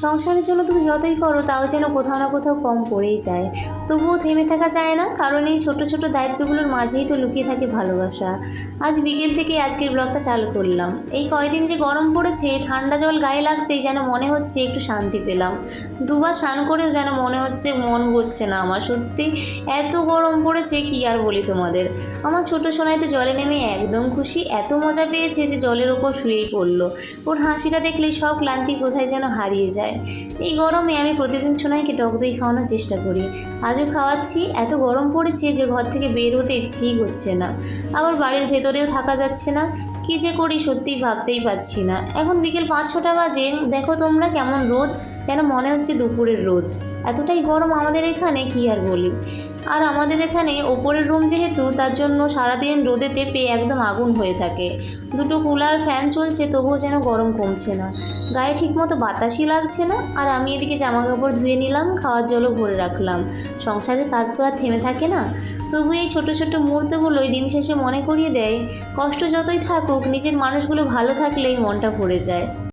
সংসারের জন্য তুমি যতই করো তাও যেন কোথাও না কোথাও কম পড়েই যায়। তবুও থেমে থাকা যায় না, কারণ এই ছোট ছোট দায়িত্বগুলোর মাঝেই তো লুকিয়ে থাকে ভালোবাসা। আজ বিকেল থেকে আজকের ব্লগটা চালু করলাম। এই কয়দিন যে গরম পড়েছে, ঠান্ডা জল গায়ে লাগতেই যেন মনে হচ্ছে একটু শান্তি পেলাম। দুবার স্নান করেও যেন মনে হচ্ছে মন ভরছে না আমার। সত্যি এত গরম পড়েছে কি আর বলি তোমাদের। আমার ছোট সোনাই তো জলে নেমে একদম খুশি, এত মজা পেয়েছে যে জলের ওপর শুয়েই পড়লো। ওর হাসিটা দেখলেই সব ক্লান্তি কোথায় যেন হারিয়ে যায়। এই গরমে আমি প্রতিদিন সোনাইকে টক দই খাওয়ানোর চেষ্টা করি, আজও খাওয়াচ্ছি। এত গরম পড়েছে যে ঘর থেকে বের হতে ইচ্ছেই হচ্ছে না, আবার বাড়ির ভেতরেও থাকা যাচ্ছে না। কী যে করি সত্যিই ভাবতেই পারছি না। এখন বিকেল 5-6টা বাজে, দেখো তোমরা কেমন রোদ, যেন মনে হচ্ছে দুপুরের রোদ। এতটাই গরম আমাদের এখানে কি আর বলি। আর আমাদের এখানে ওপরের রুম যেহেতু, তার জন্য সারাদিন রোদে তেপে একদম আগুন হয়ে থাকে। দুটো কুলার ফ্যান চলছে, তবুও যেন গরম কমছে না, গায়ে ঠিকমতো বাতাসই লাগছে না। আর আমি এদিকে জামা কাপড় ধুয়ে নিলাম, খাওয়ার জলও ভরে রাখলাম। সংসারের কাজ তো আর থেমে থাকে না। তবু এই ছোট ছোট মুহূর্তগুলোই দিন শেষে মনে করিয়ে দেয়, কষ্ট যতই থাকুক নিজের মানুষগুলো ভালো থাকলেই মনটা ভরে যায়।